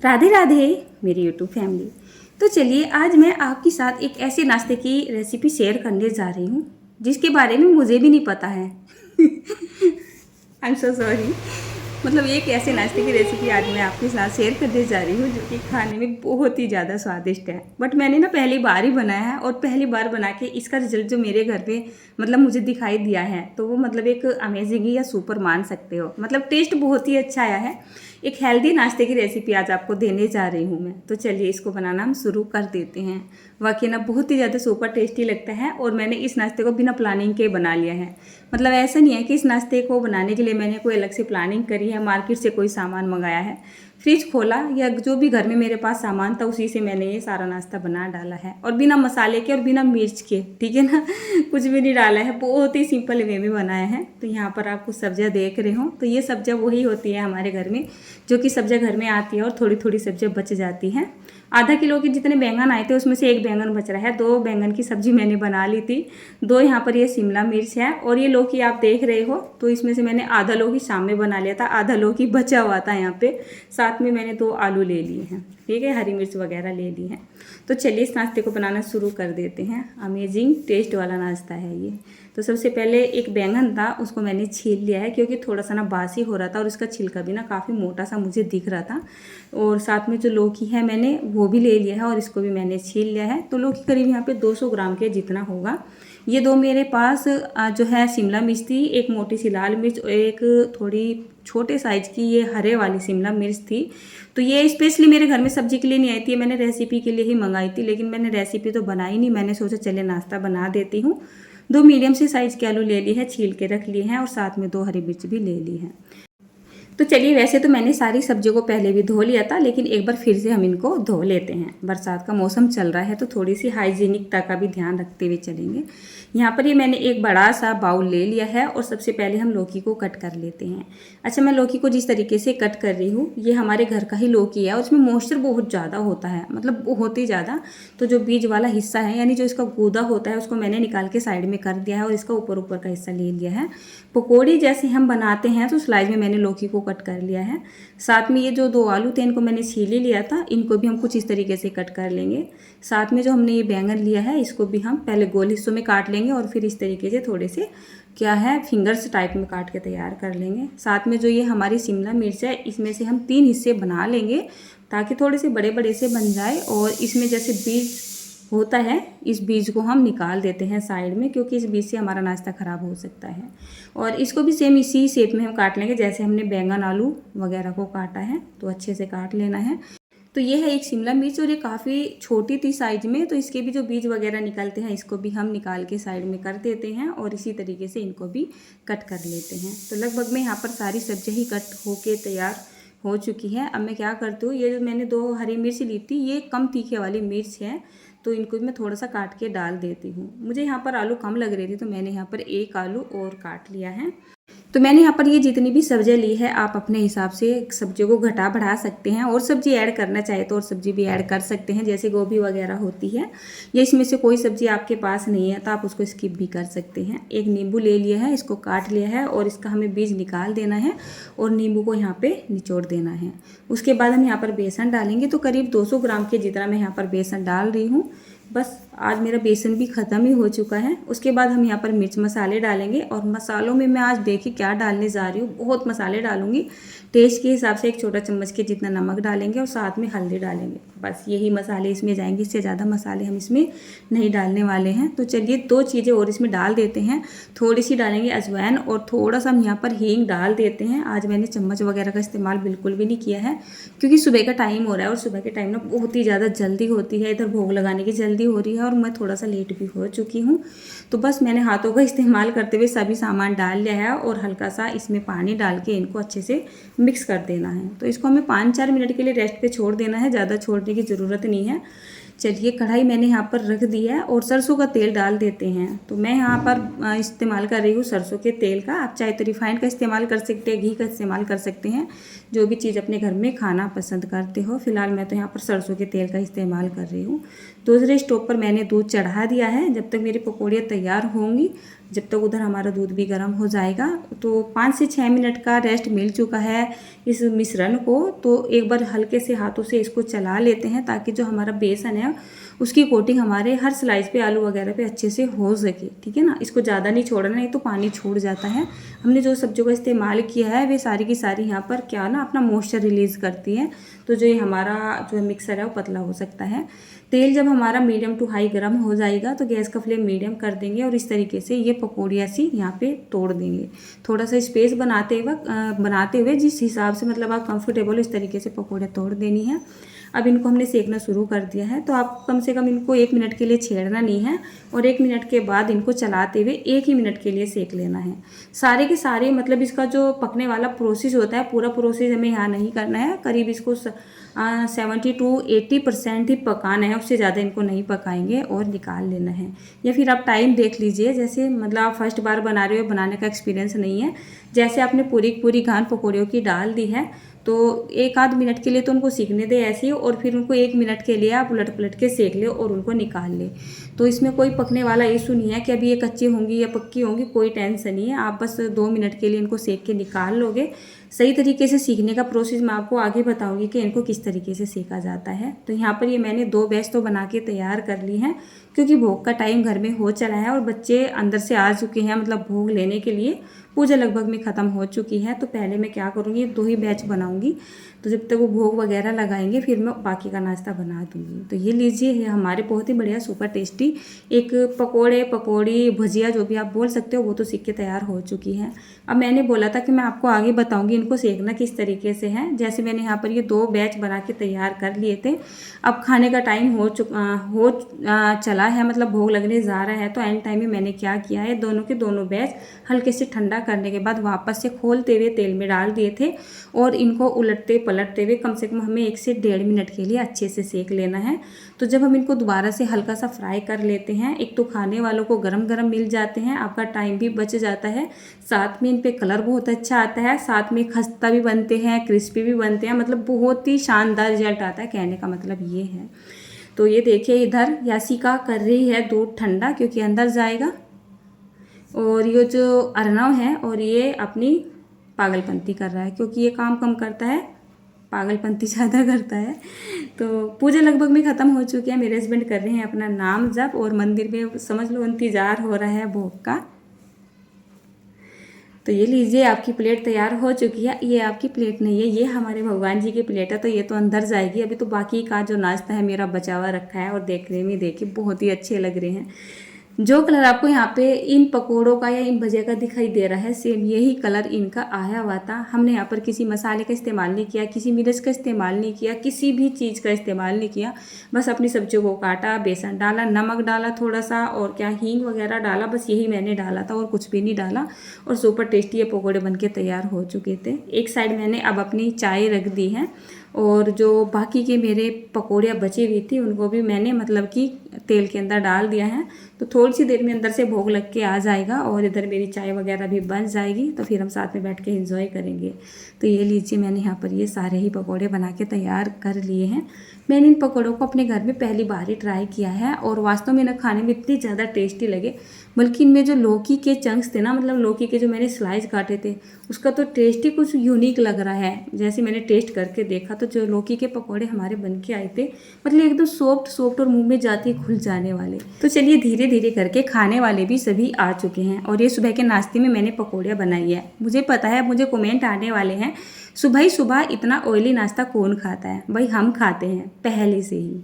राधे राधे मेरी YouTube family. तो चलिए आज मैं आपके साथ एक ऐसे नाश्ते की रेसिपी शेयर करने जा रही हूँ जिसके बारे में मुझे भी नहीं पता है। I am so sorry. मतलब एक ऐसे नाश्ते की रेसिपी आज मैं आपके साथ शेयर करने जा रही हूँ जो कि खाने में बहुत ही ज़्यादा स्वादिष्ट है। बट मैंने ना पहली बार ही बनाया है और पहली बार बना के इसका रिजल्ट जो मेरे घर पे मतलब मुझे दिखाई दिया है तो वो मतलब एक अमेजिंग ही या सुपर मान सकते हो। मतलब टेस्ट बहुत ही अच्छा आया है। एक हेल्दी नाश्ते की रेसिपी आज आपको देने जा रही हूँ मैं। तो चलिए इसको बनाना हम शुरू कर देते हैं। वाकई ना बहुत ही ज़्यादा सुपर टेस्टी लगता है और मैंने इस नाश्ते को बिना प्लानिंग के बना लिया है। मतलब ऐसा नहीं है कि इस नाश्ते को बनाने के लिए मैंने कोई अलग से प्लानिंग करी है, मार्केट से कोई सामान मंगाया है, फ्रिज खोला या जो भी घर में मेरे पास सामान था उसी से मैंने ये सारा नाश्ता बना डाला है और बिना मसाले के और बिना मिर्च के, ठीक है ना। कुछ भी नहीं डाला है, बहुत ही सिंपल वे में बनाया है। तो यहाँ पर आप कुछ सब्जियाँ देख रहे हो तो ये सब्जियाँ वही होती है हमारे घर में जो कि सब्जियाँ घर में आती है और थोड़ी थोड़ी सब्जियाँ बच जाती हैं। आधा किलो के जितने बैंगन आए थे उसमें से एक बैंगन बच रहा है। 2 बैंगन की सब्जी मैंने बना ली थी। 2 यहाँ पर ये शिमला मिर्च है और ये लौकी आप देख रहे हो तो इसमें से मैंने आधा लौकी शाम में बना लिया था, आधा लौकी बचा हुआ था यहाँ पे। साथ में मैंने 2 आलू ले लिए हैं, ठीक है, हरी मिर्च वगैरह ले ली है। तो चलिए इस नाश्ते को बनाना शुरू कर देते हैं। अमेजिंग टेस्ट वाला नाश्ता है ये। तो सबसे पहले एक बैंगन था उसको मैंने छील लिया है क्योंकि थोड़ा सा ना बासी हो रहा था और उसका छिलका भी ना काफ़ी मोटा सा मुझे दिख रहा था। और साथ में जो लौकी है मैंने वो भी ले लिया है और इसको भी मैंने छील लिया है। तो लौकी करीब यहाँ पे 200 ग्राम के जितना होगा। ये 2 मेरे पास जो है शिमला मिर्च थी, एक मोटी सी लाल मिर्च और एक थोड़ी छोटे साइज की ये हरे वाली शिमला मिर्च थी। तो ये स्पेशली मेरे घर में सब्जी के लिए नहीं आई थी, मैंने रेसिपी के लिए ही मंगाई थी। लेकिन मैंने रेसिपी तो बनाई नहीं, मैंने सोचा चले नाश्ता बना देती हूँ। 2 मीडियम से साइज के आलू ले लिए हैं, छील के रख लिए हैं और साथ में 2 हरी मिर्च भी ले ली हैं। तो चलिए वैसे तो मैंने सारी सब्जियों को पहले भी धो लिया था लेकिन एक बार फिर से हम इनको धो लेते हैं। बरसात का मौसम चल रहा है तो थोड़ी सी हाइजीनिकता का भी ध्यान रखते हुए चलेंगे। यहाँ पर ये मैंने एक बड़ा सा बाउल ले लिया है और सबसे पहले हम लौकी को कट कर लेते हैं। अच्छा, मैं लौकी को जिस तरीके से कट कर रही हूँ ये हमारे घर का ही लौकी है और उसमें मॉइस्चर बहुत ज़्यादा होता है, मतलब बहुत ही ज़्यादा। तो जो बीज वाला हिस्सा है यानी जो इसका गूदा होता है उसको मैंने निकाल के साइड में कर दिया है और इसका ऊपर ऊपर का हिस्सा ले लिया है। पकौड़ी जैसे हम बनाते हैं तो स्लाइस में मैंने लौकी को कट कर लिया है। साथ में ये जो 2 आलू थे इनको मैंने छील ही लिया था, इनको भी हम कुछ इस तरीके से कट कर लेंगे। साथ में जो हमने ये बैंगन लिया है इसको भी हम पहले गोल हिस्सों में काट लेंगे और फिर इस तरीके से थोड़े से क्या है फिंगर्स टाइप में काट के तैयार कर लेंगे। साथ में जो ये हमारी शिमला मिर्च है इसमें से हम 3 हिस्से बना लेंगे ताकि थोड़े से बड़े बड़े से बन जाए। और इसमें जैसे बीज होता है इस बीज को हम निकाल देते हैं साइड में क्योंकि इस बीज से हमारा नाश्ता ख़राब हो सकता है। और इसको भी सेम इसी शेप में हम काट लेंगे जैसे हमने बैंगन आलू वगैरह को काटा है, तो अच्छे से काट लेना है। तो ये है एक शिमला मिर्च और ये काफ़ी छोटी थी साइज में, तो इसके भी जो बीज वगैरह निकलते हैं इसको भी हम निकाल के साइड में कर देते हैं और इसी तरीके से इनको भी कट कर लेते हैं। तो लगभग में यहाँ पर सारी सब्जियाँ ही कट होके तैयार हो चुकी है। अब मैं क्या करती हूँ, ये जो मैंने 2 हरी मिर्च ली थी ये कम तीखे वाली मिर्च है तो इनको मैं थोड़ा सा काट के डाल देती हूँ। मुझे यहाँ पर आलू कम लग रही थी तो मैंने यहाँ पर 1 आलू और काट लिया है। तो मैंने यहाँ पर ये जितनी भी सब्जियाँ ली है आप अपने हिसाब से सब्जियों को घटा बढ़ा सकते हैं और सब्जी ऐड करना चाहे तो और सब्जी भी ऐड कर सकते हैं, जैसे गोभी वगैरह होती है या इसमें से कोई सब्जी आपके पास नहीं है तो आप उसको स्किप भी कर सकते हैं। एक नींबू ले लिया है, इसको काट लिया है और इसका हमें बीज निकाल देना है और नींबू को यहाँ पे निचोड़ देना है। उसके बाद हम यहाँ पर बेसन डालेंगे। तो करीब 200 ग्राम के जितना मैं यहाँ पर बेसन डाल रही हूँ। बस आज मेरा बेसन भी ख़त्म ही हो चुका है। उसके बाद हम यहाँ पर मिर्च मसाले डालेंगे और मसालों में मैं आज देखिए क्या डालने जा रही हूँ, बहुत मसाले डालूंगी। टेस्ट के हिसाब से 1 छोटा चम्मच के जितना नमक डालेंगे और साथ में हल्दी डालेंगे। बस यही मसाले इसमें जाएंगे, इससे ज़्यादा मसाले हम इसमें नहीं डालने वाले हैं। तो चलिए 2 चीज़ें और इसमें डाल देते हैं। थोड़ी सी डालेंगे अजवाइन और थोड़ा सा हम यहाँ पर हींग डाल देते हैं। आज मैंने चम्मच वगैरह का इस्तेमाल बिल्कुल भी नहीं किया है क्योंकि सुबह का टाइम हो रहा है और सुबह के टाइम ना बहुत ही ज़्यादा जल्दी होती है, इधर भोग लगाने की जल्दी हो रही है और मैं थोड़ा सा लेट भी हो चुकी हूँ। तो बस मैंने हाथों का इस्तेमाल करते हुए सभी सामान डाल लिया है और हल्का सा इसमें पानी डाल के इनको अच्छे से मिक्स कर देना है। तो इसको हमें 5-4 मिनट के लिए रेस्ट पे छोड़ देना है, ज़्यादा छोड़ने की ज़रूरत नहीं है। चलिए कढ़ाई मैंने यहाँ पर रख दी है और सरसों का तेल डाल देते हैं। तो मैं यहाँ पर इस्तेमाल कर रही हूँ सरसों के तेल का। आप चाहे तो रिफाइंड का इस्तेमाल कर सकते हैं, घी का इस्तेमाल कर सकते हैं, जो भी चीज़ अपने घर में खाना पसंद करते हो। फिलहाल मैं तो यहाँ पर सरसों के तेल का इस्तेमाल कर रही हूँ। दूसरे स्टोव पर मैंने दूध चढ़ा दिया है। जब तक मेरी पकौड़ियाँ तैयार होंगी जब तक उधर हमारा दूध भी गर्म हो जाएगा। तो 5 से 6 मिनट का रेस्ट मिल चुका है इस मिश्रण को। तो एक बार हल्के से हाथों से इसको चला लेते हैं ताकि जो हमारा बेसन है उसकी कोटिंग हमारे हर स्लाइस पे आलू वगैरह पे अच्छे से हो सके, ठीक है ना। इसको ज़्यादा नहीं छोड़ना, नहीं तो पानी छोड़ जाता है। हमने जो सब्जियों का इस्तेमाल किया है वे सारी की सारी यहाँ पर क्या ना अपना मॉइस्चर रिलीज़ करती है, तो जो ये हमारा जो मिक्सर है वो पतला हो सकता है। तेल जब हमारा मीडियम टू हाई गर्म हो जाएगा तो गैस का फ्लेम मीडियम कर देंगे और इस तरीके से ये पकौड़ी ऐसी यहाँ पे तोड़ देंगे। थोड़ा सा स्पेस बनाते हुए जिस हिसाब से मतलब आप कंफर्टेबल इस तरीके से पकौड़ियाँ तोड़ देनी है। अब इनको हमने सेकना शुरू कर दिया है, तो आप कम से कम इनको 1 मिनट के लिए छेड़ना नहीं है और 1 मिनट के बाद इनको चलाते हुए 1 ही मिनट के लिए सेक लेना है। सारे के सारे मतलब इसका जो पकने वाला प्रोसेस होता है पूरा प्रोसेस हमें यहाँ नहीं करना है। करीब इसको 70 to 80% ही पकाना है, उससे ज़्यादा इनको नहीं पकाएंगे और निकाल लेना है। या फिर आप टाइम देख लीजिए, जैसे मतलब आप फर्स्ट बार बना रहे हो, बनाने का एक्सपीरियंस नहीं है, जैसे आपने पूरी घान पकौड़ियों की डाल दी है तो 1 आध मिनट के लिए तो उनको सीखने दे ऐसे ही, और फिर उनको 1 मिनट के लिए आप उलट पलट के सेक ले और उनको निकाल ले। तो इसमें कोई पकने वाला इशू नहीं है कि अभी ये कच्ची होंगी या पक्की होंगी, कोई टेंशन नहीं है। आप बस 2 मिनट के लिए इनको सेक के निकाल लोगे। सही तरीके से सीखने का प्रोसेस मैं आपको आगे बताऊंगी कि इनको किस तरीके से सेका जाता है। तो यहाँ पर ये मैंने 2 बैच तो बना के तैयार कर ली हैं, क्योंकि भोग का टाइम घर में हो चला है और बच्चे अंदर से आ चुके हैं, मतलब भोग लेने के लिए। पूजा लगभग में ख़त्म हो चुकी है, तो पहले मैं क्या करूँगी 2 ही बैच बनाऊँगी। तो जब तक वो भोग वगैरह लगाएंगे फिर मैं बाकी का नाश्ता बना दूँगी। तो ये लीजिए, ये हमारे बहुत ही बढ़िया सुपर टेस्टी एक पकोड़े, पकौड़ी, भजिया जो भी आप बोल सकते हो, वो तो सीख के तैयार हो चुकी है। अब मैंने बोला था कि मैं आपको आगे बताऊँगी इनको सेकना किस तरीके से है। जैसे मैंने यहाँ पर ये 2 बैच बना के तैयार कर लिए थे। अब खाने का टाइम चला है, मतलब भोग लगने जा रहा है, तो एंड टाइम में मैंने क्या किया है, दोनों के दोनों बैच हल्के से ठंडा करने के बाद वापस से खोलते हुए तेल में डाल दिए थे और इनको उलटते पलटते हुए कम से कम हमें 1 से 1.5 मिनट के लिए अच्छे से सेक लेना है। तो जब हम इनको दोबारा से हल्का सा फ्राई कर लेते हैं, एक तो खाने वालों को गरम गरम मिल जाते हैं, आपका टाइम भी बच जाता है, साथ में इन पे कलर बहुत अच्छा आता है, साथ में खस्ता भी बनते हैं, क्रिस्पी भी बनते हैं, मतलब बहुत ही शानदार रिजल्ट आता है। कहने का मतलब ये है। तो ये देखिए, इधर यासिका कर रही है दूध ठंडा, क्योंकि अंदर जाएगा, और ये जो अर्नव है और ये अपनी पागलपंती कर रहा है, क्योंकि ये काम कम करता है, पागलपंती ज़्यादा करता है। तो पूजा लगभग में ख़त्म हो चुकी है। मेरे हस्बैंड कर रहे हैं अपना नाम जप और मंदिर में समझ लो इंतज़ार हो रहा है भोग का। तो ये लीजिए, आपकी प्लेट तैयार हो चुकी है। ये आपकी प्लेट नहीं है, ये हमारे भगवान जी की प्लेट है, तो ये तो अंदर जाएगी। अभी तो बाकी का जो नाश्ता है मेरा बचा हुआ रखा है, और देखने में देखिए बहुत ही अच्छे लग रहे हैं। जो कलर आपको यहाँ पे इन पकोड़ों का या इन भजिया का दिखाई दे रहा है, सेम यही कलर इनका आया हुआ था। हमने यहाँ पर किसी मसाले का इस्तेमाल नहीं किया, किसी मिर्च का इस्तेमाल नहीं किया, किसी भी चीज़ का इस्तेमाल नहीं किया। बस अपनी सब्जियों को काटा, बेसन डाला, नमक डाला थोड़ा सा, और क्या हींग वगैरह डाला, बस यही मैंने डाला था और कुछ भी नहीं डाला। और सुपर टेस्टी ये पकौड़े बन के तैयार हो चुके थे। एक साइड मैंने अब अपनी चाय रख दी है, और जो बाकी के मेरे पकौड़ियाँ बची हुई थी उनको भी मैंने मतलब कि तेल के अंदर डाल दिया है। तो थोड़ी सी देर में अंदर से भोग लग के आ जाएगा और इधर मेरी चाय वगैरह भी बन जाएगी, तो फिर हम साथ में बैठ के एंजॉय करेंगे। तो ये लीजिए, मैंने यहाँ पर ये सारे ही पकौड़े बना के तैयार कर लिए हैं। मैंने इन पकौड़ों को अपने घर में पहली बार ही ट्राई किया है, और वास्तव में ना खाने में इतनी ज़्यादा टेस्टी लगे। बल्कि इनमें जो लौकी के चंक्स थे ना, मतलब लौकी के जो मैंने स्लाइस काटे थे, उसका तो टेस्ट ही कुछ यूनिक लग रहा है। जैसे मैंने टेस्ट करके देखा तो जो लौकी के पकौड़े हमारे बन के आए थे, मतलब एकदम सॉफ्ट और मुंह में जाते ही घुल जाने वाले। तो चलिए धीरे धीरे करके खाने वाले भी सभी आ चुके हैं, और ये सुबह के नाश्ते में मैंने पकौड़ियाँ बनाई है। मुझे पता है, मुझे कमेंट आने वाले हैं, सुबह ही सुबह इतना ऑयली नाश्ता कौन खाता है। भाई हम खाते हैं पहले से ही।